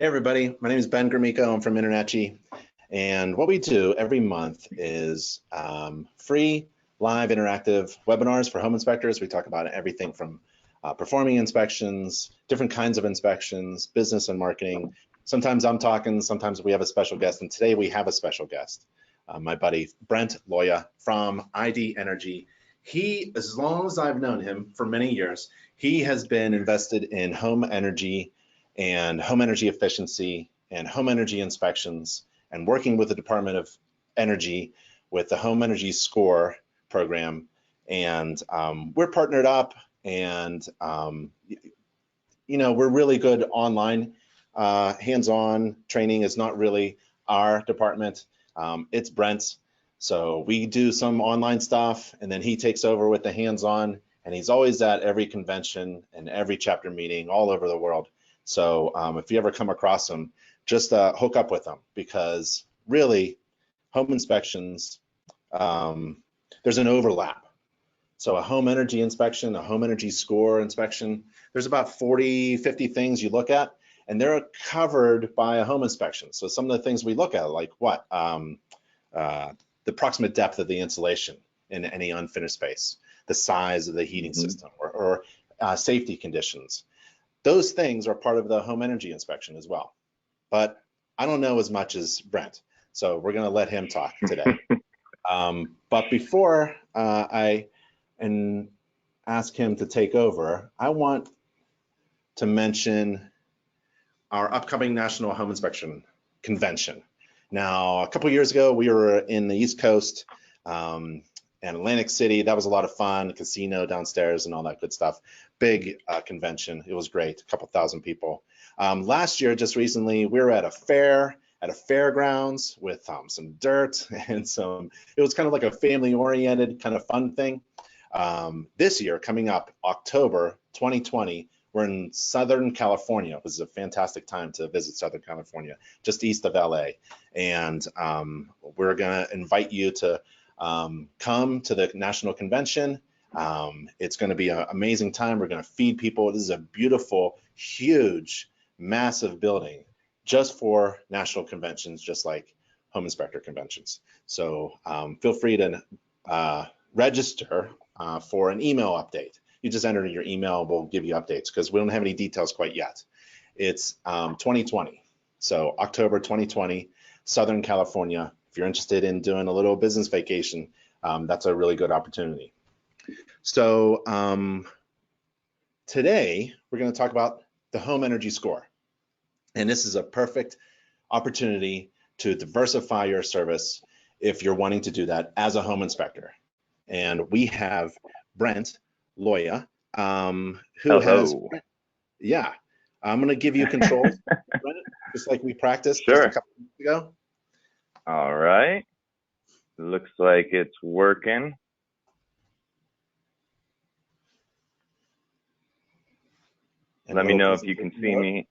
Hey everybody, my name is Ben Grimico. I'm from InterNACHI, and what we do every month is free, live, interactive webinars for home inspectors. We talk about everything from performing inspections, different kinds of inspections, business and marketing. Sometimes I'm talking, sometimes we have a special guest, and today we have a special guest, my buddy Brent Loya from InterNACHI. He, as long as I've known him for many years, he has been invested in home energy and home energy efficiency and home energy inspections and working with the Department of Energy with the Home Energy Score program. And we're partnered up, and we're really good online. Hands-on training is not really our department. It's Brent's. So we do some online stuff, and then he takes over with the hands-on, and he's always at every convention and every chapter meeting all over the world. So if you ever come across him, just hook up with him, because really home inspections, there's an overlap. So a home energy inspection, a home energy score inspection, there's about 40, 50 things you look at, and they're covered by a home inspection. So some of the things we look at, like what? The proximate depth of the insulation in any unfinished space, the size of the heating system, or safety conditions. Those things are part of the home energy inspection as well. But I don't know as much as Brent, so we're going to let him talk today. But before I ask him to take over, I want to mention our upcoming National Home Inspection Convention. Now, a couple years ago, we were in the East Coast, and Atlantic City. That was a lot of fun, casino downstairs and all that good stuff. Big convention. It was great, a couple thousand people. Last year, just recently, we were at a fair, at a fairgrounds with some dirt and it was kind of like a family-oriented kind of fun thing. This year, coming up, October 2020, we're in Southern California. This is a fantastic time to visit Southern California, just east of LA. And we're gonna invite you to come to the national convention. It's going to be an amazing time. We're going to feed people. This is a beautiful, huge, massive building just for national conventions, just like home inspector conventions. So feel free to register for an email update. You just enter your email, we'll give you updates, because we don't have any details quite yet. It's 2020, so October 2020, Southern California. If you're interested in doing a little business vacation, that's a really good opportunity. So today we're going to talk about the home energy score. And this is a perfect opportunity to diversify your service if you're wanting to do that as a home inspector. And we have Brent Loya, who has, yeah, I'm going to give you controls, Brent, just like we practiced just a couple weeks ago. All right. Looks like it's working. And let me know if you can see me.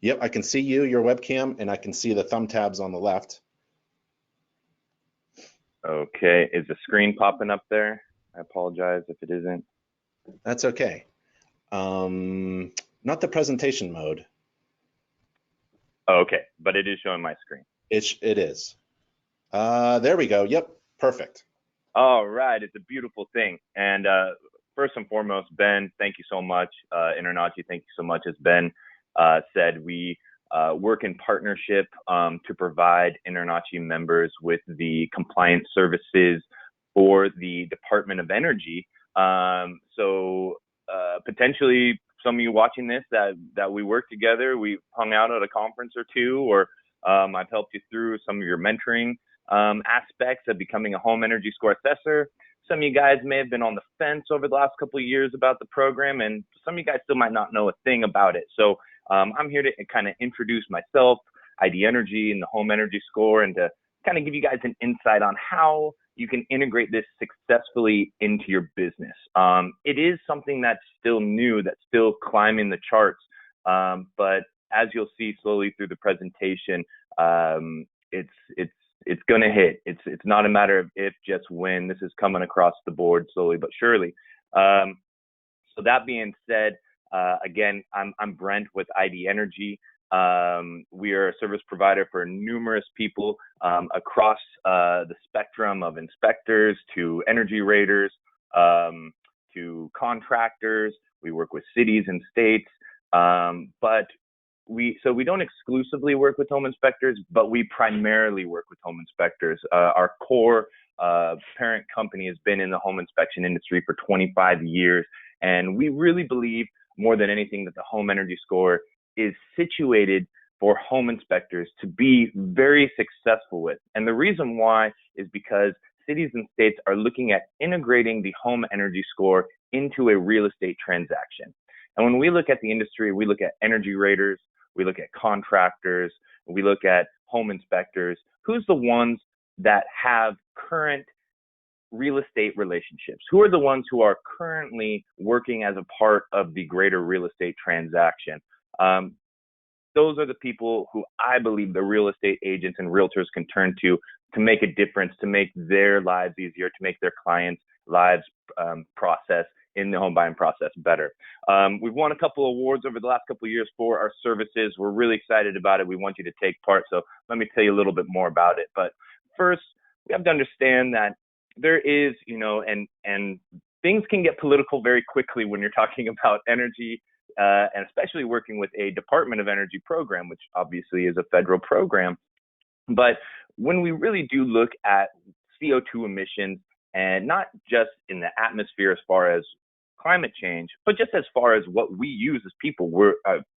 Yep, I can see you, your webcam, and I can see the thumb tabs on the left. Okay, is the screen popping up there? I apologize if it isn't. That's okay. Not the presentation mode. Oh, okay, but it is showing my screen. It is. There we go. Yep, perfect. All right, it's a beautiful thing. And first and foremost, Ben, thank you so much. InterNACHI, thank you so much. As Ben said, we work in partnership to provide InterNACHI members with the compliance services for the Department of Energy. So potentially some of you watching this that we work together, we've hung out at a conference or two, or I've helped you through some of your mentoring aspects of becoming a home energy score assessor. Some of you guys may have been on the fence over the last couple of years about the program, and some of you guys still might not know a thing about it. So I'm here to kind of introduce myself, InterNACHI, and the home energy score, and to kind of give you guys an insight on how you can integrate this successfully into your business. It is something that's still new, that's still climbing the charts, but as you'll see slowly through the presentation, it's going to hit. It's not a matter of if, just when. This is coming across the board slowly but surely. So that being said, again, I'm Brent with InterNACHI. We are a service provider for numerous people across the spectrum of inspectors to energy raters to contractors. We work with cities and states, but we don't exclusively work with home inspectors, but we primarily work with home inspectors. Our core parent company has been in the home inspection industry for 25 years, and we really believe more than anything that the home energy score is situated for home inspectors to be very successful with. And the reason why is because cities and states are looking at integrating the home energy score into a real estate transaction. And when we look at the industry, we look at energy raters, we look at contractors, we look at home inspectors. Who's the ones that have current real estate relationships? Who are the ones who are currently working as a part of the greater real estate transaction? Those are the people who I believe the real estate agents and realtors can turn to make a difference, to make their lives easier, to make their clients' lives process in the home buying process better. We've won a couple of awards over the last couple of years for our services. We're really excited about it. We want you to take part. So let me tell you a little bit more about it. But first, we have to understand that there is, and things can get political very quickly when you're talking about energy, and especially working with a Department of Energy program, which obviously is a federal program. But when we really do look at CO2 emissions, and not just in the atmosphere as far as climate change, but just as far as what we use as people,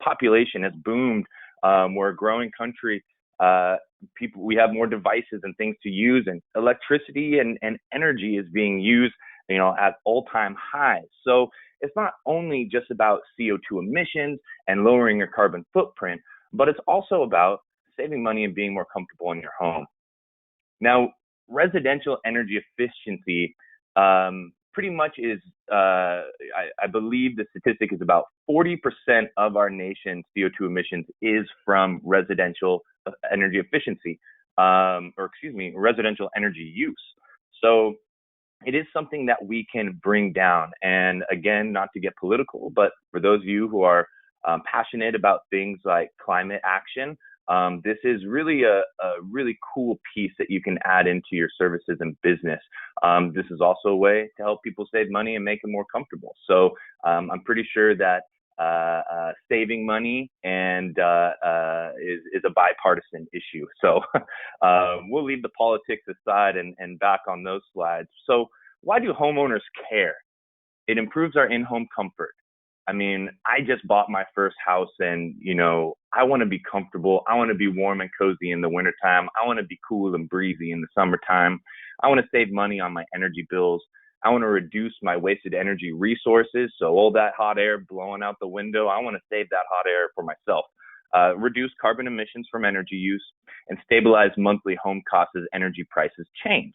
population has boomed. We're a growing country. We have more devices and things to use, and electricity and energy is being used, at all-time highs. So it's not only just about CO2 emissions and lowering your carbon footprint, but it's also about saving money and being more comfortable in your home. Now, residential energy efficiency pretty much is, I believe the statistic is about 40% of our nation's CO2 emissions is from residential energy efficiency, residential energy use. So it is something that we can bring down. And again, not to get political, but for those of you who are passionate about things like climate action, this is really a really cool piece that you can add into your services and business. This is also a way to help people save money and make it more comfortable. So I'm pretty sure that saving money and is a bipartisan issue. So we'll leave the politics aside and back on those slides. So why do homeowners care? It improves our in-home comfort. I mean, I just bought my first house and, I want to be comfortable. I want to be warm and cozy in the wintertime. I want to be cool and breezy in the summertime. I want to save money on my energy bills. I want to reduce my wasted energy resources. So all that hot air blowing out the window, I want to save that hot air for myself. Reduce carbon emissions from energy use, and stabilize monthly home costs as energy prices change.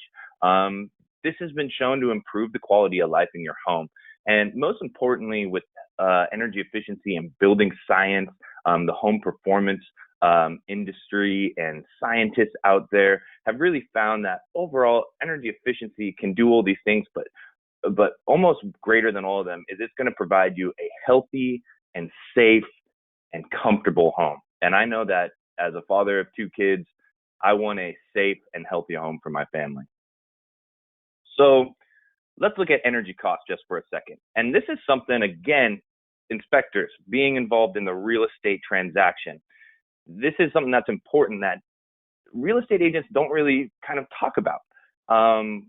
This has been shown to improve the quality of life in your home. And most importantly, with energy efficiency and building science, the home performance industry and scientists out there have really found that overall energy efficiency can do all these things, but almost greater than all of them is it's going to provide you a healthy and safe and comfortable home. And I know that as a father of 2 kids, I want a safe and healthy home for my family. So let's look at energy costs just for a second. And this is something, again, inspectors being involved in the real estate transaction. This is something that's important that real estate agents don't really kind of talk about.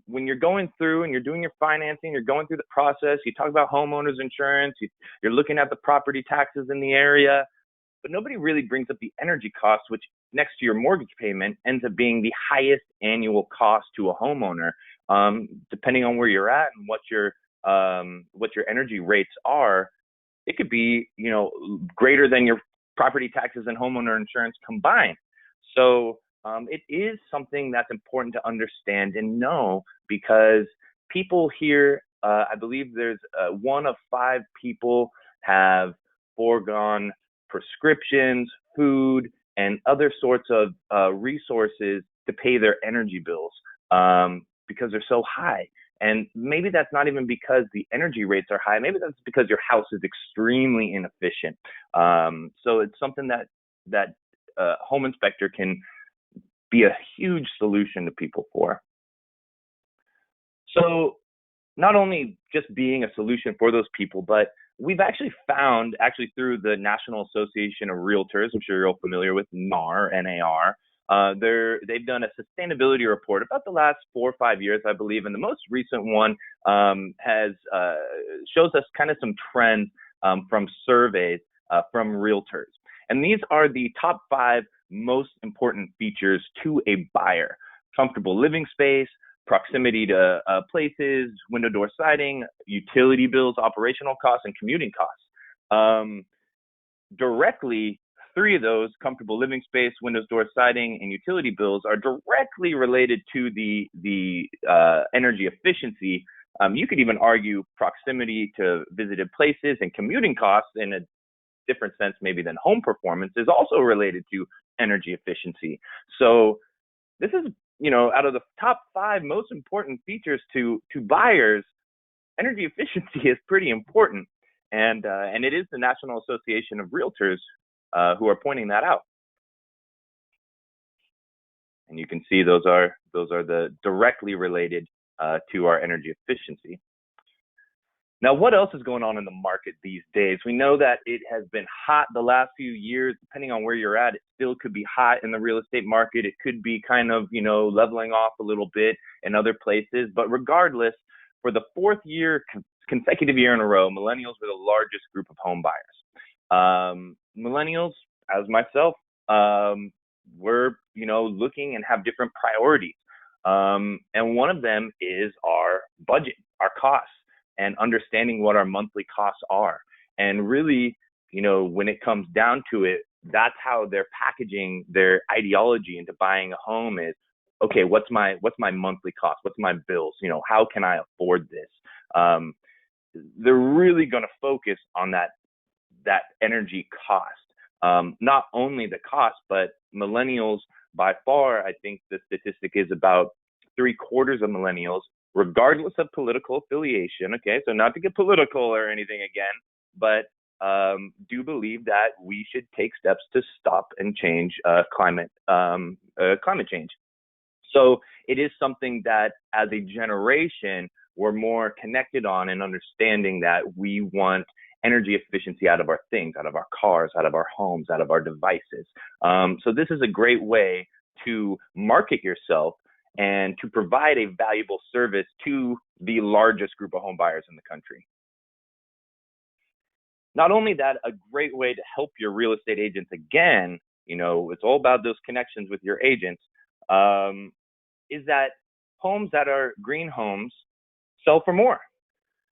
When you're going through and you're doing your financing, you're going through the process, you talk about homeowners insurance, you're looking at the property taxes in the area, but nobody really brings up the energy costs, which next to your mortgage payment ends up being the highest annual cost to a homeowner, depending on where you're at and what your energy rates are. It could be, greater than your property taxes and homeowner insurance combined. So it is something that's important to understand and know, because people here, I believe there's 1 of 5 people have foregone prescriptions, food, and other sorts of resources to pay their energy bills because they're so high. And maybe that's not even because the energy rates are high. Maybe that's because your house is extremely inefficient. So it's something that home inspector can be a huge solution to people for. So not only just being a solution for those people, but we've actually found, through the National Association of Realtors, I'm sure you're all familiar with, NAR, N-A-R, they've done a sustainability report about the last 4 or 5 years, I believe, and the most recent one shows us kind of some trends from surveys from realtors. And these are the top 5 most important features to a buyer: comfortable living space, proximity to places, window door siding, utility bills, operational costs, and commuting costs. Directly, 3 of those, comfortable living space, windows, door siding, and utility bills, are directly related to the energy efficiency. You could even argue proximity to visited places and commuting costs, in a different sense maybe than home performance, is also related to energy efficiency. So this is, out of the top 5 most important features to buyers, energy efficiency is pretty important, and it is the National Association of Realtors who are pointing that out. And you can see those are the directly related to our energy efficiency. Now, what else is going on in the market these days? We know that it has been hot the last few years. Depending on where you're at, it still could be hot in the real estate market. It could be kind of, leveling off a little bit in other places. But regardless, for the 4th consecutive year in a row, millennials were the largest group of home buyers. Millennials, as myself, we're, looking and have different priorities. And one of them is our budget, our costs, and understanding what our monthly costs are. And really, when it comes down to it, that's how they're packaging their ideology into buying a home is, okay, what's my monthly cost? What's my bills? How can I afford this? They're really going to focus on that energy cost. Not only the cost, but millennials, by far, I think the statistic is about 3/4 of millennials, regardless of political affiliation, okay, so not to get political or anything again, but do believe that we should take steps to stop and change climate change. So it is something that, as a generation, we're more connected on, and understanding that we want energy efficiency out of our things, out of our cars, out of our homes, out of our devices. So this is a great way to market yourself and to provide a valuable service to the largest group of home buyers in the country. Not only that, a great way to help your real estate agents, again, it's all about those connections with your agents, is that homes that are green homes sell for more.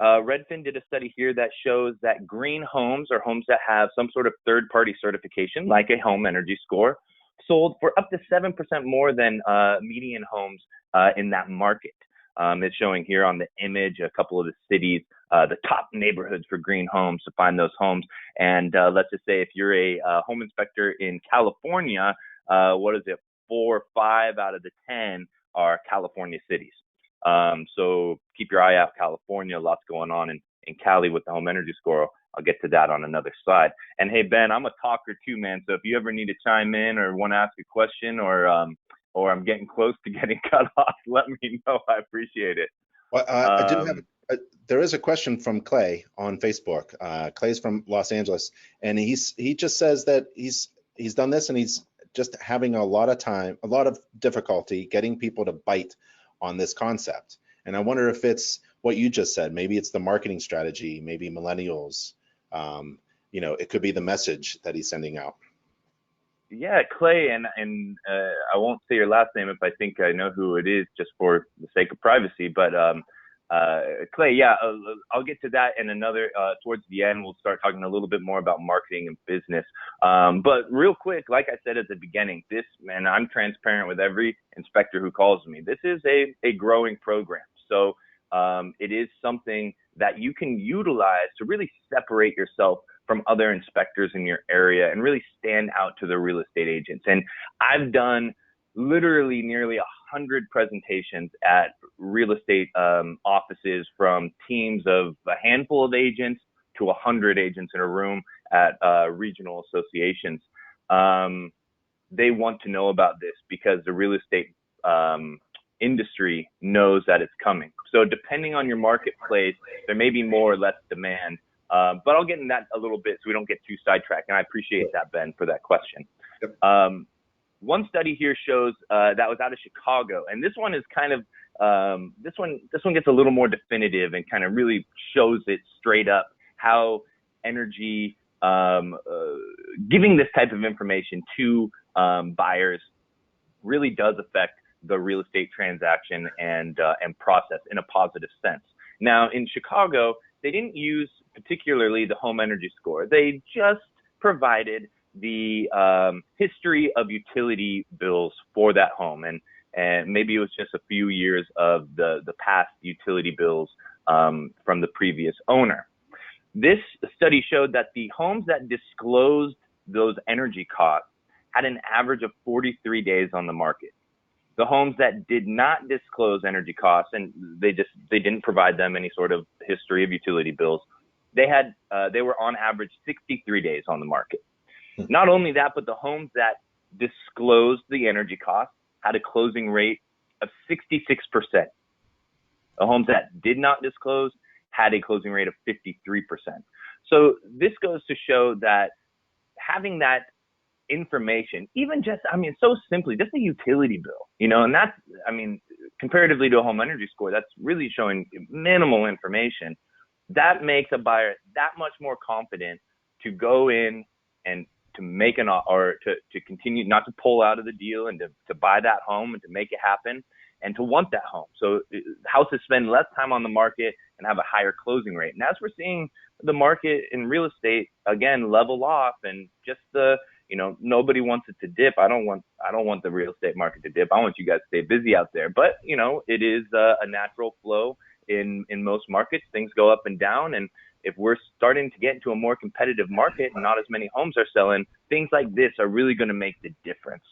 Redfin did a study here that shows that green homes, or homes that have some sort of third-party certification, like a home energy score, sold for up to 7% more than median homes in that market. It's showing here on the image a couple of the cities, the top neighborhoods for green homes, to find those homes. And let's just say if you're a home inspector in California, 4 or 5 out of the 10 are California cities. So keep your eye out, California. Lots going on in Cali with the home energy score. I'll get to that on another slide. And hey, Ben, I'm a talker too, man. So if you ever need to chime in or want to ask a question, or I'm getting close to getting cut off, let me know. I appreciate it. Well, I do have there is a question from Clay on Facebook. Clay's from Los Angeles, and he just says that he's done this, and he's just having a lot of difficulty getting people to bite on this concept. And I wonder if it's what you just said. Maybe it's the marketing strategy, maybe millennials. It could be the message that he's sending out. Yeah, Clay, and I won't say your last name if I think I know who it is, just for the sake of privacy. But Clay, yeah, I'll get to that in another, towards the end. We'll start talking a little bit more about marketing and business. But real quick, like I said at the beginning, and I'm transparent with every inspector who calls me, this is a growing program. So it is something that you can utilize to really separate yourself from other inspectors in your area and really stand out to the real estate agents. And I've done literally nearly 100 presentations at real estate offices, from teams of a handful of agents to 100 agents in a room at regional associations. they want to know about this because the real estate industry knows that it's coming. So depending on your marketplace, there may be more or less demand. But I'll get in that a little bit so we don't get too sidetracked. And I appreciate that, Ben, for that question. Yep. One study here shows that was out of Chicago, and this one is kind of this one gets a little more definitive and kind of really shows it straight up how energy giving this type of information to buyers really does affect the real estate transaction and process in a positive sense. Now, in Chicago, they didn't use particularly the home energy score. They just provided the history of utility bills for that home, and maybe it was just a few years of the past utility bills from the previous owner. This study showed that the homes that disclosed those energy costs had an average of 43 days on the market. The homes that did not disclose energy costs, and they didn't provide them any sort of history of utility bills, they were on average 63 days on the market. Not only that, but the homes that disclosed the energy costs had a closing rate of 66%. The homes that did not disclose had a closing rate of 53%. So this goes to show that having that information, even just, so simply, just a utility bill, and that's, comparatively to a home energy score, that's really showing minimal information. That makes a buyer that much more confident to go in and to make or to continue, not to pull out of the deal, and to buy that home and to make it happen and to want that home. So houses spend less time on the market and have a higher closing rate. And as we're seeing the market in real estate, again, level off, and just nobody wants it to dip. I don't want the real estate market to dip. I want you guys to stay busy out there. But, it is a natural flow in most markets. Things go up and down. And if we're starting to get into a more competitive market and not as many homes are selling, things like this are really going to make the difference.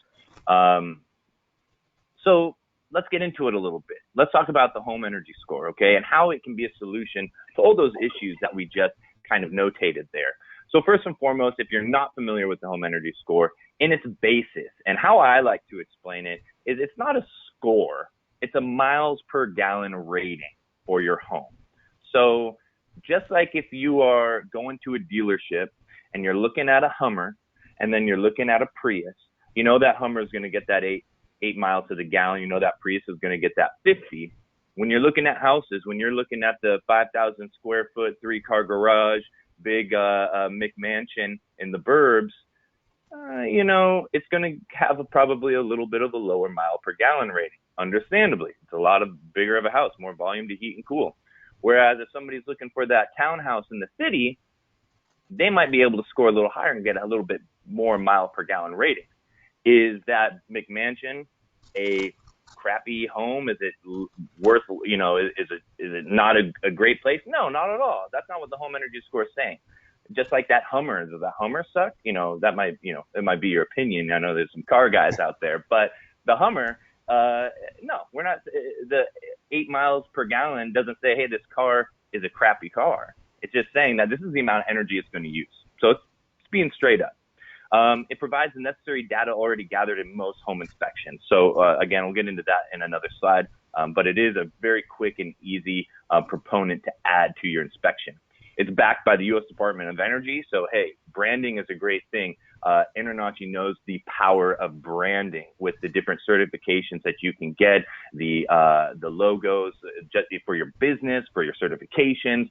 So let's get into it a little bit. Let's talk about the home energy score, okay, and how it can be a solution to all those issues that we just kind of notated there. So first and foremost, if you're not familiar with the home energy score, in its basis, and how I like to explain it, is it's not a score, it's a miles per gallon rating for your home. So just like if you are going to a dealership and you're looking at a Hummer and then you're looking at a Prius, that Hummer is going to get that 8 miles to the gallon. That Prius is going to get that 50. When you're looking at houses, when you're looking at the 5,000 square foot, 3-car garage, big McMansion in the burbs, it's going to have probably a little bit of a lower mile per gallon rating. Understandably, it's a lot of bigger of a house, more volume to heat and cool. Whereas if somebody's looking for that townhouse in the city, they might be able to score a little higher and get a little bit more mile per gallon rating. Is that McMansion a crappy home? Is it worth, is it not a great place? No, not at all. That's not what the home energy score is saying. Just like that Hummer, does that Hummer suck? That might, it might be your opinion. I know there's some car guys out there, but the Hummer, no, we're not. The 8 miles per gallon doesn't say, hey, this car is a crappy car. It's just saying that this is the amount of energy it's going to use. So it's being straight up. It provides the necessary data already gathered in most home inspections. So again, we'll get into that in another slide, but it is a very quick and easy proponent to add to your inspection. It's backed by the U.S. Department of Energy. So, hey, branding is a great thing. InterNACHI knows the power of branding with the different certifications that you can get, the logos just for your business, for your certifications.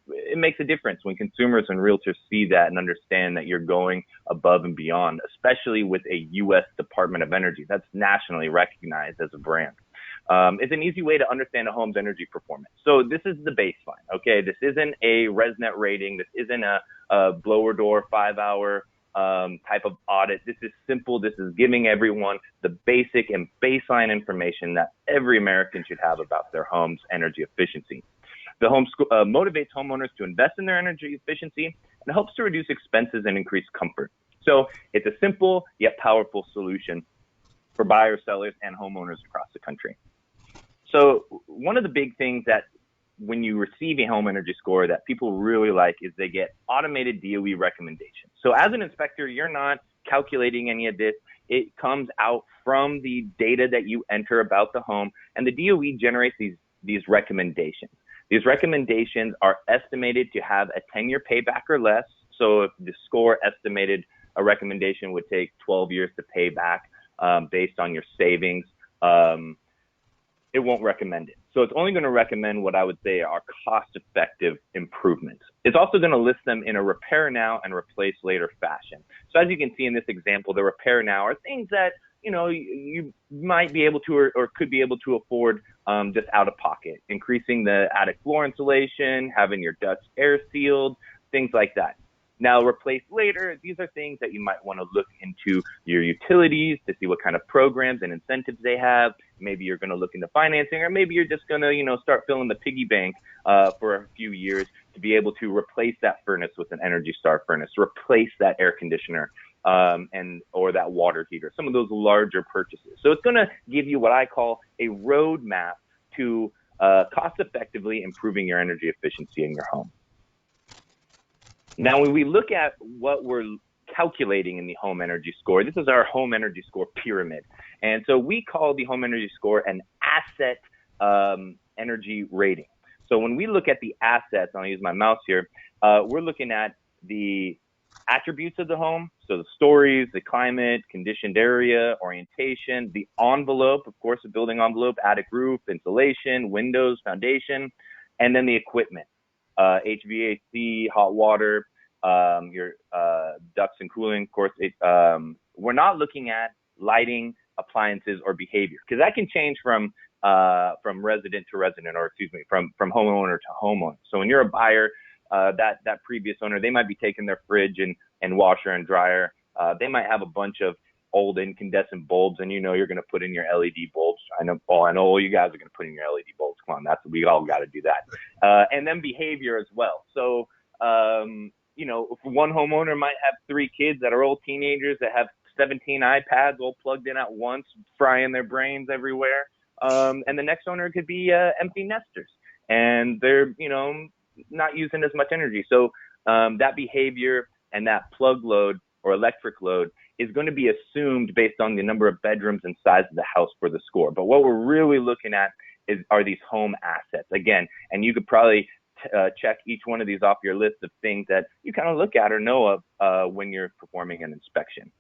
It makes a difference when consumers and realtors see that and understand that you're going above and beyond, especially with a U.S. Department of Energy that's nationally recognized as a brand. It's an easy way to understand a home's energy performance. So this is the baseline, okay? This isn't a ResNet rating. This isn't a blower door 5-hour type of audit. This is simple. This is giving everyone the basic and baseline information that every American should have about their home's energy efficiency. The home motivates homeowners to invest in their energy efficiency and helps to reduce expenses and increase comfort. So it's a simple yet powerful solution for buyers, sellers, and homeowners across the country. So one of the big things that when you receive a home energy score that people really like is they get automated DOE recommendations. So as an inspector, you're not calculating any of this. It comes out from the data that you enter about the home, and the DOE generates these recommendations. These recommendations are estimated to have a 10-year payback or less. So if the score estimated a recommendation would take 12 years to pay back based on your savings, it won't recommend it. So it's only going to recommend what I would say are cost-effective improvements. It's also going to list them in a repair now and replace later fashion. So as you can see in this example, the repair now are things that you might be able to or could be able to afford just out of pocket, increasing the attic floor insulation, having your ducts air sealed, things like that. Now, replace later, these are things that you might want to look into your utilities to see what kind of programs and incentives they have. Maybe you're going to look into financing, or maybe you're just going to, start filling the piggy bank for a few years to be able to replace that furnace with an Energy Star furnace, replace that air conditioner, or that water heater, some of those larger purchases. So it's going to give you what I call a roadmap to cost effectively improving your energy efficiency in your home. Now, when we look at what we're calculating in the home energy score, this is our home energy score pyramid. And so we call the home energy score an asset energy rating. So when we look at the assets, I'll use my mouse here, we're looking at the attributes of the home. So the stories, the climate, conditioned area, orientation, the envelope, of course, the building envelope, attic roof, insulation, windows, foundation, and then the equipment, HVAC, hot water, your ducts and cooling. Of course, we're not looking at lighting, appliances, or behavior, because that can change from resident to resident, or excuse me, from homeowner to homeowner. So when you're a buyer, that previous owner, they might be taking their fridge and washer and dryer. They might have a bunch of old incandescent bulbs, and you're going to put in your LED bulbs. I know all you guys are going to put in your LED bulbs. Come on, we all got to do that. And then behavior as well. So, if one homeowner might have 3 kids that are old teenagers that have 17 iPads all plugged in at once, frying their brains everywhere. And the next owner could be empty nesters, and they're, not using as much energy. So that behavior and that plug load or electric load is going to be assumed based on the number of bedrooms and size of the house for the score. But what we're really looking at are these home assets. Again, and you could probably check each one of these off your list of things that you kind of look at or know of when you're performing an inspection.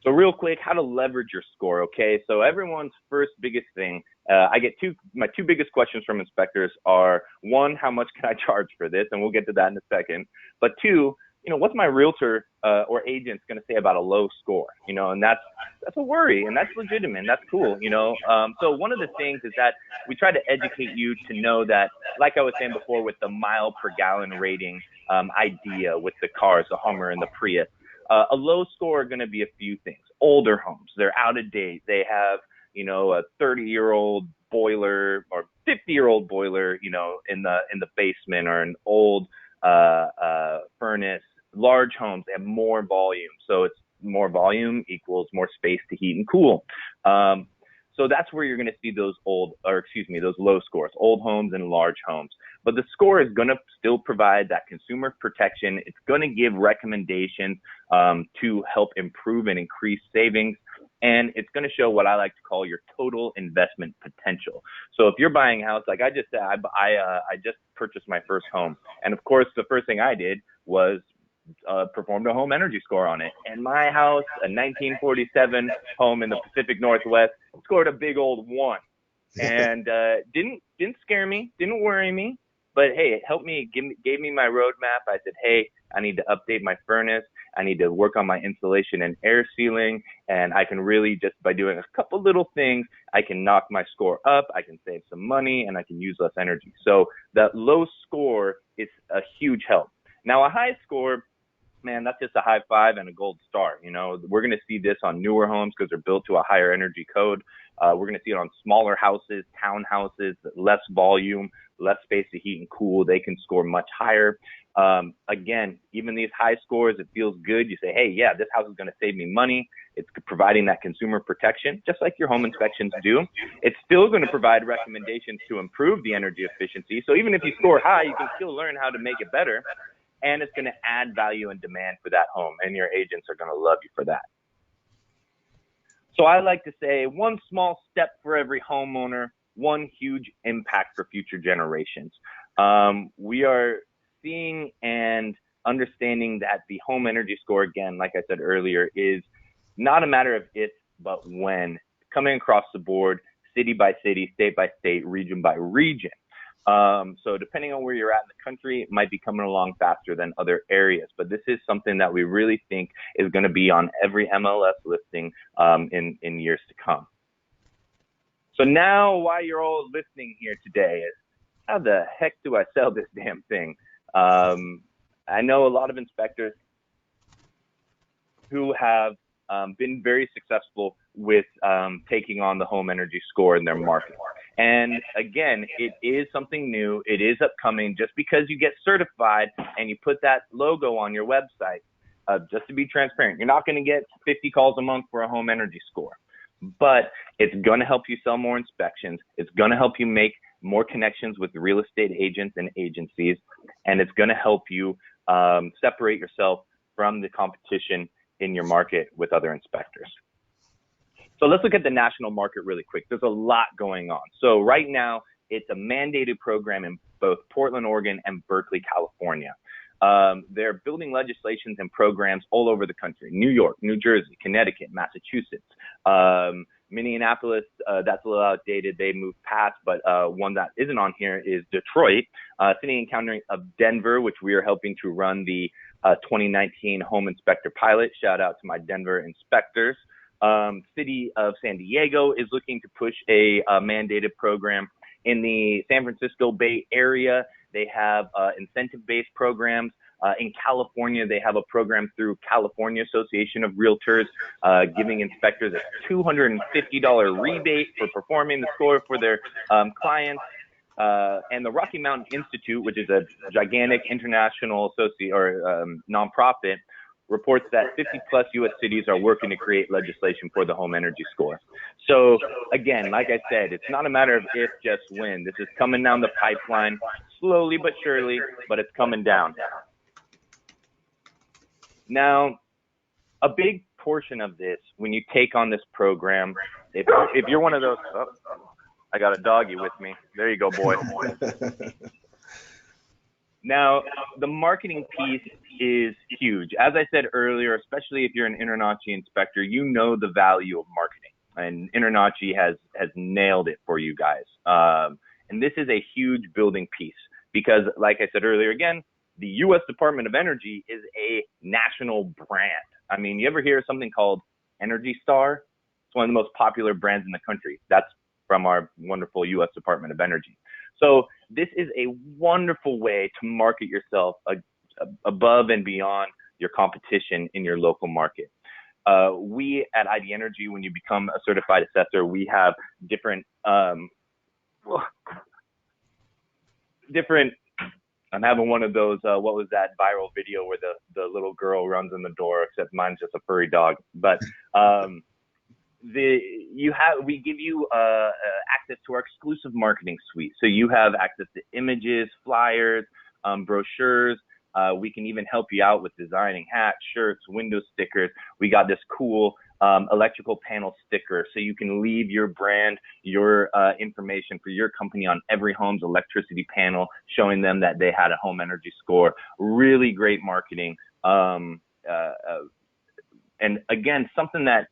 So real quick, how to leverage your score, okay? So everyone's first biggest thing, I get my two biggest questions from inspectors are, 1, how much can I charge for this? And we'll get to that in a second. But 2, what's my realtor or agent's going to say about a low score? And that's a worry, and that's legitimate, and that's cool, So one of the things is that we try to educate you to know that, like I was saying before with the mile per gallon rating idea with the cars, the Hummer and the Prius, a low score are going to be a few things. Older homes, they're out of date. They have, a 30-year-old boiler or 50-year-old boiler, in the basement, or an old furnace. Large homes, they have more volume. So it's more volume equals more space to heat and cool. So that's where you're going to see those those low scores, old homes and large homes. But the score is going to still provide that consumer protection. It's going to give recommendations to help improve and increase savings. And it's going to show what I like to call your total investment potential. So if you're buying a house, like I just said, I just purchased my first home. And of course, the first thing I did was performed a home energy score on it. And my house, a 1947 home in the Pacific Northwest, scored a big old 1. And didn't scare me, didn't worry me. But hey, it helped me, gave me my roadmap. I said, hey, I need to update my furnace. I need to work on my insulation and air sealing. And I can really, just by doing a couple little things, I can knock my score up. I can save some money, and I can use less energy. So that low score is a huge help. Now, a high score, man, that's just a high five and a gold star. We're going to see this on newer homes because they're built to a higher energy code. We're going to see it on smaller houses, townhouses, less volume, less space to heat and cool. They can score much higher. Again, even these high scores, it feels good. You say, hey, yeah, this house is going to save me money. It's providing that consumer protection, just like your home inspections do. It's still going to provide recommendations to improve the energy efficiency. So even if you score high, you can still learn how to make it better. and it's going to add value and demand for that home, and your agents are going to love you for that. So I like to say, one small step for every homeowner, one huge impact for future generations. We are seeing and understanding that the home energy score, again, like I said earlier, is not a matter of if, but when, coming across the board, city by city, state by state, region by region. So depending on where you're at in the country, it might be coming along faster than other areas. But this is something that we really think is going to be on every MLS listing in years to come. So now, why you're all listening here today is, how the heck do I sell this damn thing? I know a lot of inspectors who have been very successful with taking on the home energy score in their market. And again, it is something new. It is upcoming. Just because you get certified and you put that logo on your website, just to be transparent, you're not going to get 50 calls a month for a home energy score. But it's going to help you sell more inspections. It's going to help you make more connections with real estate agents and agencies. And it's going to help you separate yourself from the competition in your market with other inspectors. So let's look at the national market really quick. There's a lot going on. So right now, it's a mandated program in both Portland, Oregon, and Berkeley, California. They're building legislations and programs all over the country: New York, New Jersey, Connecticut, Massachusetts, Minneapolis. That's a little outdated. They moved past, but one that isn't on here is Detroit, city and county of Denver, which we are helping to run the 2019 home inspector pilot. Shout out to my Denver inspectors. City of San Diego is looking to push a mandated program. In the San Francisco Bay Area, they have incentive-based programs. In California, they have a program through California Association of Realtors, giving inspectors a $250 rebate for performing the score for their clients. And the Rocky Mountain Institute, which is a gigantic international nonprofit, reports that 50+ U.S. cities are working to create legislation for the home energy score. So again, like I said, it's not a matter of if, just when. This is coming down the pipeline, slowly but surely, but it's coming down. Now, a big portion of this, when you take on this program, if you're one of those, oh, I got a doggy with me. There you go, boy. Now, the marketing piece is huge. As I said earlier, especially if you're an InterNACHI inspector, you know the value of marketing. And InterNACHI has nailed it for you guys. And this is a huge building piece because, like I said earlier, again, the U.S. Department of Energy is a national brand. I mean, you ever hear of something called Energy Star? It's one of the most popular brands in the country. That's from our wonderful U.S. Department of Energy. So this is a wonderful way to market yourself above and beyond your competition in your local market. We at ID Energy, when you become a certified assessor, we have different, I'm having one of those, what was that viral video where the little girl runs in the door, except mine's just a furry dog. But we give you access to our exclusive marketing suite. So you have access to images, flyers, brochures. We can even help you out with designing hats, shirts, window stickers. We got this cool electrical panel sticker, so you can leave your brand, your information for your company on every home's electricity panel, showing them that they had a home energy score. Really great marketing. And again, something that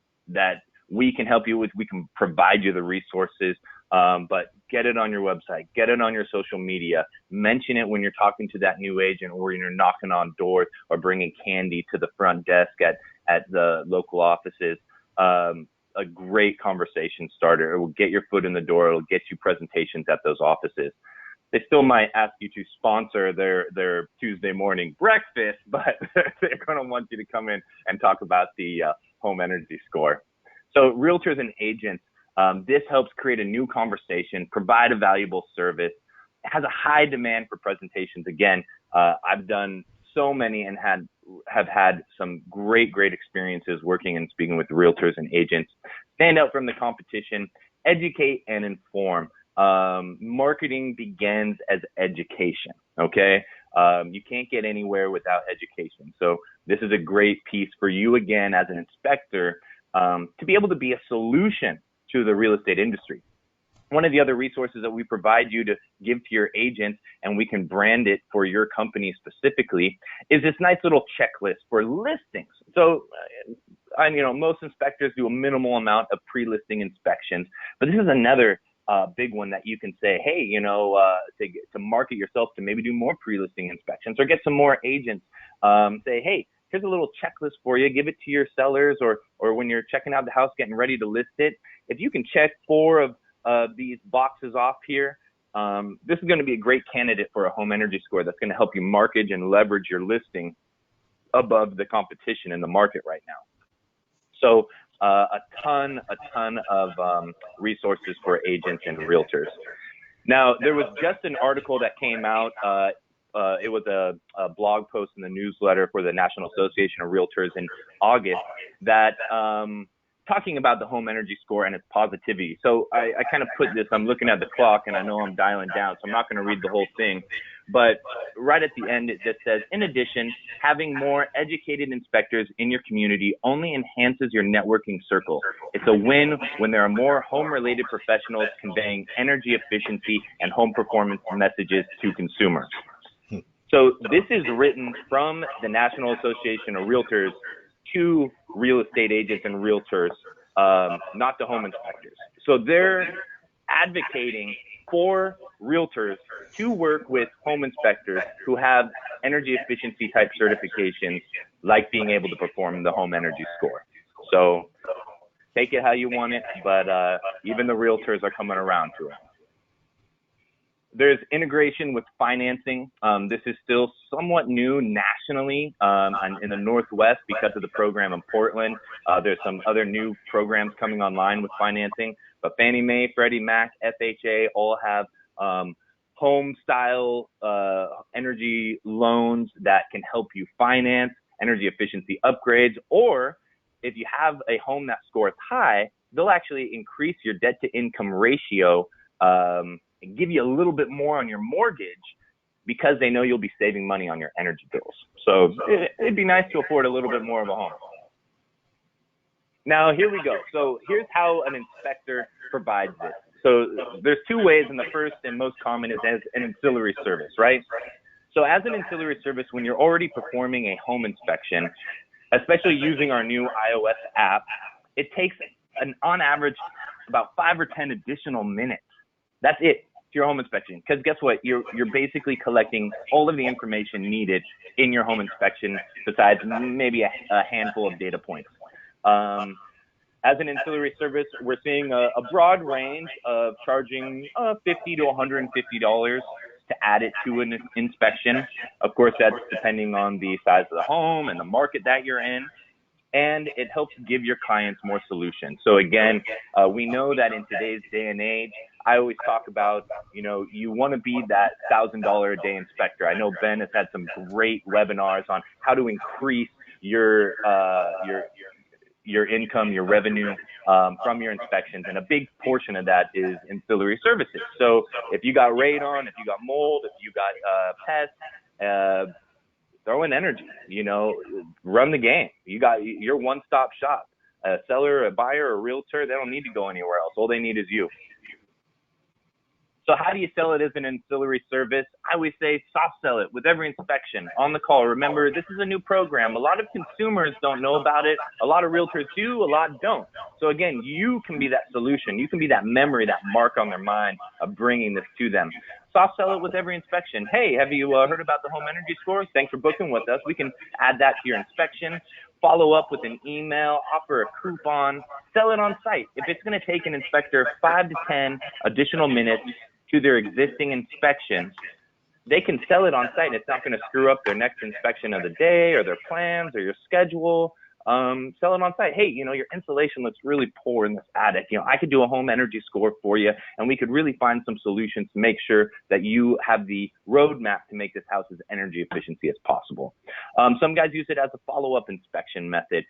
we can help you with. We can provide you the resources, but get it on your website, get it on your social media, mention it when you're talking to that new agent or when you're knocking on doors or bringing candy to the front desk at the local offices. A great conversation starter. It will get your foot in the door. It'll get you presentations at those offices. They still might ask you to sponsor their Tuesday morning breakfast, but they're going to want you to come in and talk about the home energy score. So realtors and agents, this helps create a new conversation, provide a valuable service. It has a high demand for presentations. Again, I've done so many and have had some great experiences working and speaking with realtors and agents. Stand out from the competition, educate and inform. Marketing begins as education, okay? You can't get anywhere without education. So this is a great piece for you, again, as an inspector, to be able to be a solution to the real estate industry. One of the other resources that we provide you to give to your agents, and we can brand it for your company specifically, is this nice little checklist for listings. So, most inspectors do a minimal amount of pre-listing inspections, but this is another big one that you can say, hey, to market yourself, to maybe do more pre-listing inspections or get some more agents. Say, hey, here's a little checklist for you. Give it to your sellers, or when you're checking out the house, getting ready to list it. If you can check 4 of these boxes off here, this is going to be a great candidate for a home energy score that's going to help you market and leverage your listing above the competition in the market right now. So a ton of resources for agents and realtors. Now, there was just an article that came out. It was a blog post in the newsletter for the National Association of Realtors in August that talking about the home energy score and its positivity. So I kind of put this, I'm looking at the clock and I know I'm dialing down, so I'm not going to read the whole thing. But right at the end, it just says, in addition, having more educated inspectors in your community only enhances your networking circle. It's a win when there are more home-related professionals conveying energy efficiency and home performance messages to consumers. So this is written from the National Association of Realtors to real estate agents and realtors, not the home inspectors. So they're advocating for realtors to work with home inspectors who have energy efficiency type certifications, like being able to perform the home energy score. So take it how you want it, but even the realtors are coming around to it. There's integration with financing. This is still somewhat new nationally in the Northwest because of the program in Portland. There's some other new programs coming online with financing, but Fannie Mae, Freddie Mac, FHA all have home style energy loans that can help you finance energy efficiency upgrades. Or if you have a home that scores high, they'll actually increase your debt to income ratio and give you a little bit more on your mortgage because they know you'll be saving money on your energy bills. So it'd be nice to afford a little bit more of a home. Now, here we go. So here's how an inspector provides this. So there's 2 ways, and the first and most common is as an ancillary service, right? So as an ancillary service, when you're already performing a home inspection, especially using our new iOS app, it takes on average about 5 or 10 additional minutes. That's it to your home inspection. Because guess what? You're basically collecting all of the information needed in your home inspection, besides maybe a handful of data points. As an ancillary service, we're seeing a broad range of charging $50 to $150 to add it to an inspection. Of course, that's depending on the size of the home and the market that you're in. And it helps give your clients more solutions. So again, we know that in today's day and age, I always talk about, you want to be that $1,000 a day inspector. I know Ben has had some great webinars on how to increase your income, your revenue from your inspections, and a big portion of that is ancillary services. So if you got radon, if you got mold, if you got pests, throw in energy, run the game. You got your one-stop shop. A seller, a buyer, a realtor, they don't need to go anywhere else. All they need is you. So how do you sell it as an ancillary service? I always say soft sell it with every inspection on the call. Remember, this is a new program. A lot of consumers don't know about it. A lot of realtors do, a lot don't. So again, you can be that solution. You can be that memory, that mark on their mind of bringing this to them. Soft sell it with every inspection. Hey, have you heard about the home energy score? Thanks for booking with us. We can add that to your inspection. Follow up with an email, offer a coupon, sell it on site. If it's going to take an inspector 5 to 10 additional minutes to their existing inspections, they can sell it on site. It's not going to screw up their next inspection of the day or their plans or your schedule. Sell it on site. Hey, your insulation looks really poor in this attic. I could do a home energy score for you, and we could really find some solutions to make sure that you have the roadmap to make this house as energy efficiency as possible. Some guys use it as a follow-up inspection method.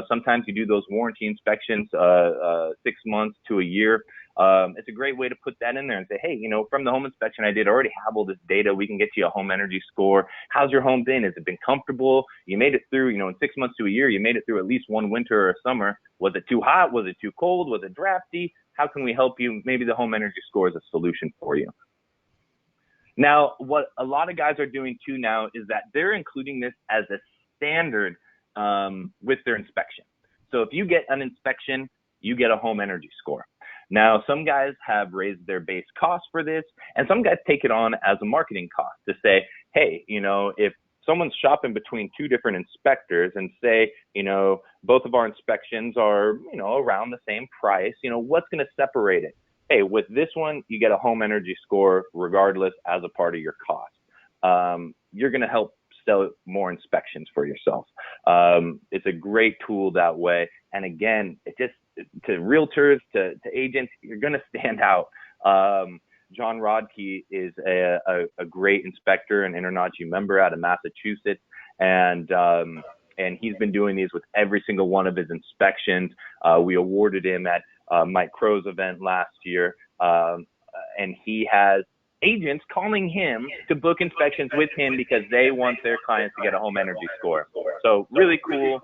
Sometimes you do those warranty inspections 6 months to a year. It's a great way to put that in there and say, hey, from the home inspection I did, I already have all this data. We can get you a home energy score. How's your home been? Has it been comfortable? You made it through, in 6 months to a year, you made it through at least one winter or a summer. Was it too hot? Was it too cold? Was it drafty? How can we help you? Maybe the home energy score is a solution for you. Now, what a lot of guys are doing too now is that they're including this as a standard with their inspection. So if you get an inspection, you get a home energy score. Now, some guys have raised their base cost for this, and some guys take it on as a marketing cost to say, hey, if someone's shopping between two different inspectors and say, both of our inspections are, around the same price, what's going to separate it? Hey, with this one, you get a home energy score regardless as a part of your cost. You're going to help sell more inspections for yourself. It's a great tool that way. And again, to realtors, to agents, you're going to stand out. John Rodkey is a great inspector and InterNACHI member out of Massachusetts. And he's been doing these with every single one of his inspections. We awarded him at Mike Crow's event last year. And he has agents calling him to book inspections with him because they want their clients to get a home energy score. So really cool.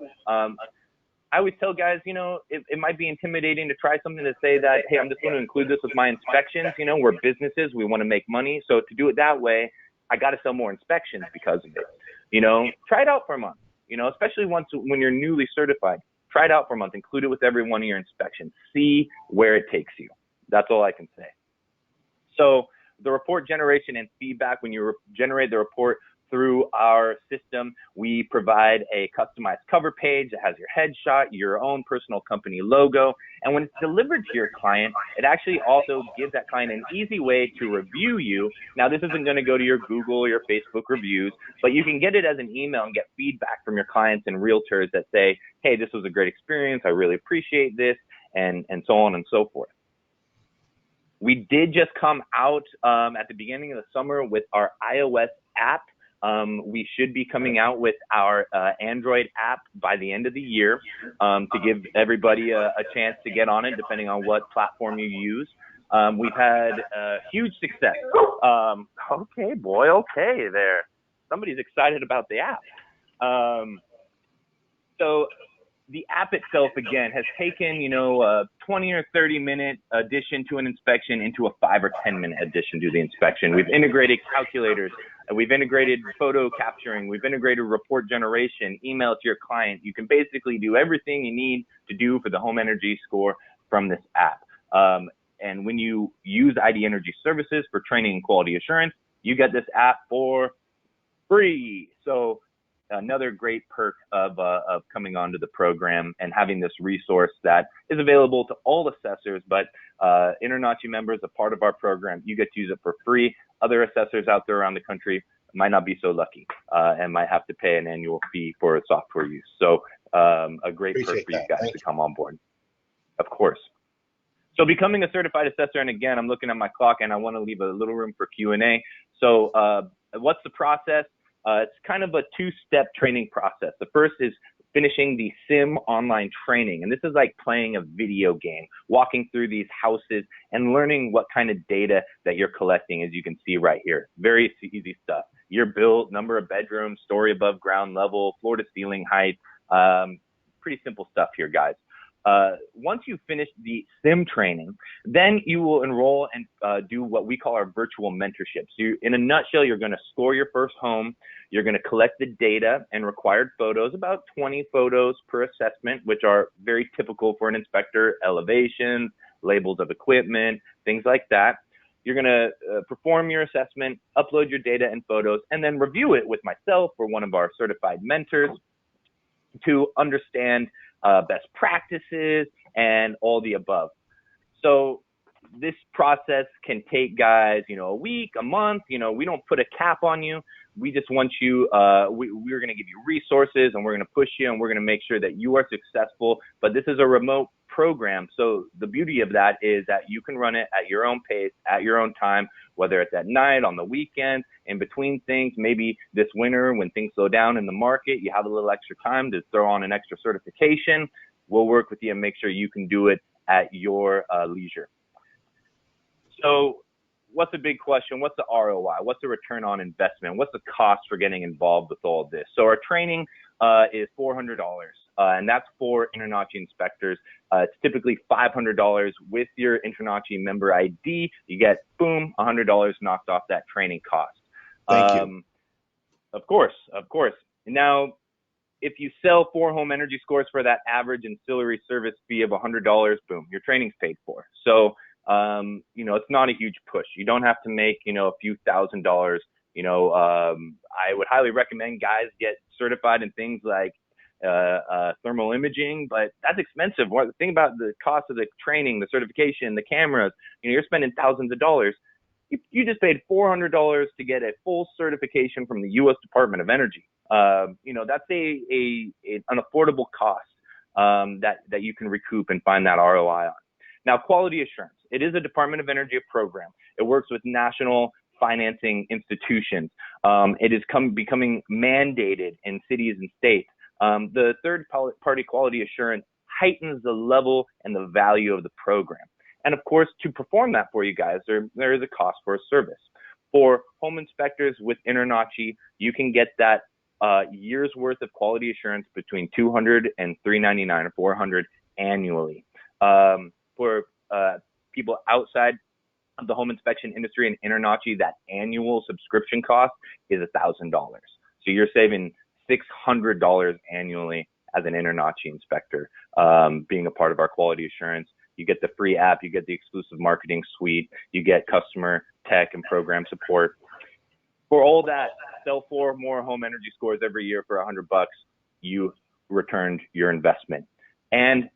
I always tell guys, it might be intimidating to try something to say that, hey, I'm just going to include this with my inspections. We're businesses. We want to make money. So to do it that way, I got to sell more inspections because of it. Try it out for a month, especially when you're newly certified. Try it out for a month. Include it with every one of your inspections. See where it takes you. That's all I can say. So the report generation and feedback, when you generate the report through our system, we provide a customized cover page that has your headshot, your own personal company logo. And when it's delivered to your client, it actually also gives that client an easy way to review you. Now, this isn't going to go to your Google or your Facebook reviews, but you can get it as an email and get feedback from your clients and realtors that say, hey, this was a great experience. I really appreciate this, and so on and so forth. We did just come out at the beginning of the summer with our iOS app. We should be coming out with our Android app by the end of the year to give everybody a chance to get on it, depending on what platform you use. We've had huge success. Okay, boy, okay there. Somebody's excited about the app. So the app itself, again, has taken, a 20 or 30-minute addition to an inspection into a 5 or 10-minute addition to the inspection. We've integrated calculators. We've integrated photo capturing. We've integrated report generation, email to your client. You can basically do everything you need to do for the home energy score from this app. And when you use ID Energy Services for training and quality assurance, you get this app for free. So another great perk of coming onto the program and having this resource that is available to all assessors, but InterNACHI members, a part of our program, you get to use it for free. Other assessors out there around the country might not be so lucky and might have to pay an annual fee for software use. So a great perk for you guys to come on board. Of course. So becoming a certified assessor, and again, I'm looking at my clock and I want to leave a little room for Q&A. So what's the process? It's kind of a two-step training process. The first is finishing the SIM online training. And this is like playing a video game, walking through these houses and learning what kind of data that you're collecting, as you can see right here. Very easy stuff. Year built, number of bedrooms, story above ground level, floor to ceiling height. Pretty simple stuff here, guys. Once you finish the SIM training, then you will enroll and do what we call our virtual mentorship. So in a nutshell, you're going to score your first home. You're going to collect the data and required photos, about 20 photos per assessment, which are very typical for an inspector, elevations, labels of equipment, things like that. You're going to perform your assessment, upload your data and photos, and then review it with myself or one of our certified mentors to understand best practices and all the above. So this process can take guys, a week, a month. We don't put a cap on you. We just want you, we're going to give you resources and we're going to push you and we're going to make sure that you are successful. But this is a remote program. So the beauty of that is that you can run it at your own pace, at your own time, whether it's at night, on the weekend, in between things. Maybe this winter when things slow down in the market, you have a little extra time to throw on an extra certification. We'll work with you and make sure you can do it at your leisure. So what's a big question? What's the ROI? What's the return on investment? What's the cost for getting involved with all of this? So our training is $400, and that's for InterNACHI inspectors. It's typically $500 with your InterNACHI member ID. You get, boom, $100 knocked off that training cost. Thank you. Of course. Now, if you sell 4 home energy scores for that average ancillary service fee of $100, boom, your training's paid for. So, it's not a huge push. You don't have to make, a few $1,000s. I would highly recommend guys get certified in things like thermal imaging, but that's expensive. The thing about the cost of the training, the certification, the cameras, you're spending thousands of dollars. You just paid $400 to get a full certification from the U.S. Department of Energy. That's an affordable cost that you can recoup and find that ROI on. Now, quality assurance. It is a Department of Energy program. It works with national financing institutions. It is becoming mandated in cities and states. The third-party quality assurance heightens the level and the value of the program. And of course, to perform that for you guys, there is a cost for a service. For home inspectors with InterNACHI, you can get that year's worth of quality assurance between $200 and $399 or $400 annually. For people outside of the home inspection industry and InterNACHI, that annual subscription cost is $1,000. So you're saving $600 annually as an InterNACHI inspector, being a part of our quality assurance. You get the free app, you get the exclusive marketing suite, you get customer tech and program support. For all that, sell 4 more home energy scores every year for $100. You returned your investment. And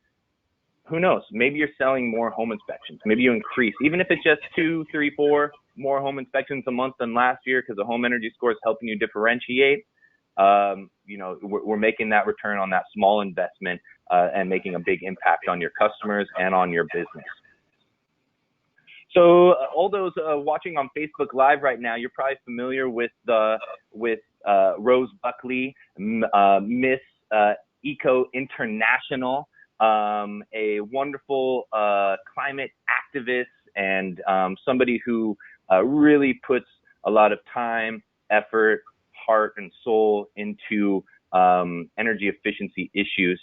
who knows? Maybe you're selling more home inspections. Maybe you increase, even if it's just 2, 3, 4 more home inspections a month than last year, because the home energy score is helping you differentiate. We're making that return on that small investment and making a big impact on your customers and on your business. So all those watching on Facebook Live right now, you're probably familiar with Rose Buckley, Miss Eco International, a wonderful climate activist and somebody who really puts a lot of time, effort, heart, and soul into energy efficiency issues.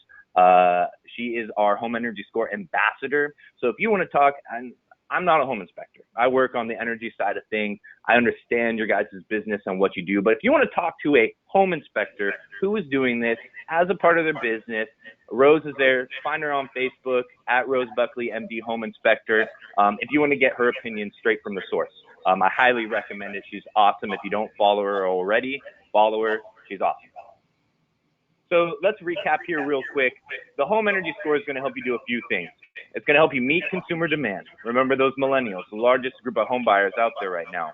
She is our home energy score ambassador. So if you want to talk, I'm not a home inspector. I work on the energy side of things. I understand your guys' business and what you do. But if you want to talk to a home inspector who is doing this as a part of their business, Rose is there. Find her on Facebook at Rose Buckley, MD Home Inspector. If you want to get her opinion straight from the source, I highly recommend it. She's awesome. If you don't follow her already, follow her. She's awesome. So let's recap here real quick. The home energy score is going to help you do a few things. It's going to help you meet consumer demand. Remember those millennials, the largest group of home buyers out there right now.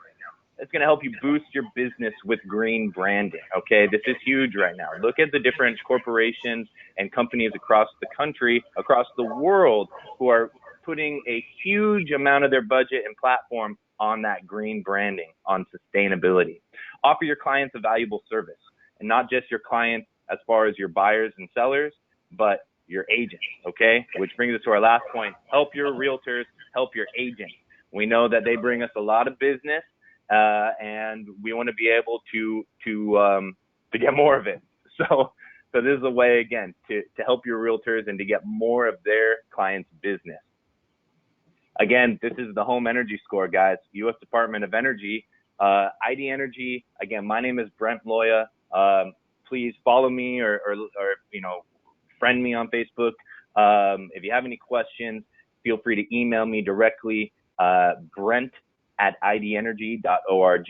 It's going to help you boost your business with green branding. Okay, this is huge right now. Look at the different corporations and companies across the country, across the world, who are putting a huge amount of their budget and platform on that green branding, on sustainability. Offer your clients a valuable service, and not just your clients as far as your buyers and sellers, but your agents, okay? Which brings us to our last point. Help your realtors, help your agents. We know that they bring us a lot of business, and we want to be able to get more of it. So this is a way, again, to help your realtors and to get more of their clients' business. Again, this is the home energy score, guys. U.S. Department of Energy, ID Energy. Again, my name is Brent Loya. Please follow me or friend me on Facebook. If you have any questions, feel free to email me directly, brent@idenergy.org.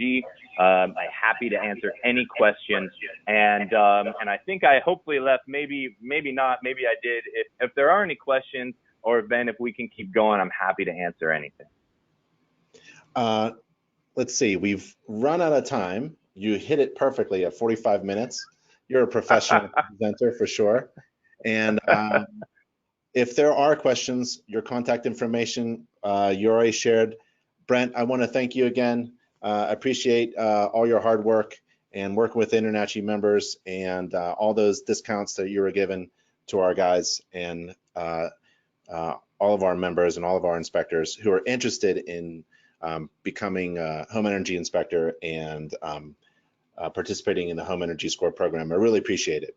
I'm happy to answer any questions. And I think I hopefully left, maybe not, maybe I did. If there are any questions, or Ben, if we can keep going, I'm happy to answer anything. Let's see, we've run out of time. You hit it perfectly at 45 minutes. You're a professional presenter for sure. And if there are questions, your contact information you already shared. Brent, I want to thank you again. I appreciate all your hard work and working with InterNACHI members and all those discounts that you were given to our guys and all of our members and all of our inspectors who are interested in becoming a home energy inspector and participating in the Home Energy Score program. I really appreciate it.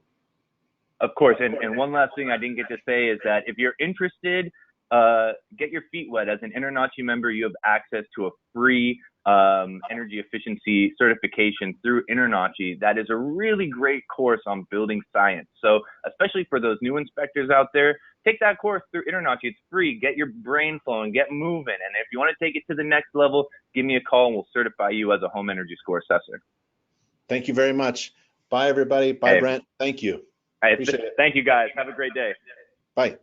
Of course, and one last thing I didn't get to say is that if you're interested, get your feet wet. As an InterNACHI member, you have access to a free energy efficiency certification through InterNACHI. That is a really great course on building science. So especially for those new inspectors out there, take that course through InterNACHI. It's free. Get your brain flowing, get moving. And if you want to take it to the next level, give me a call and we'll certify you as a home energy score assessor. Thank you very much. Bye, everybody. Bye, Hey, Brent. Thank you. Thank you, guys. Have a great day. Bye.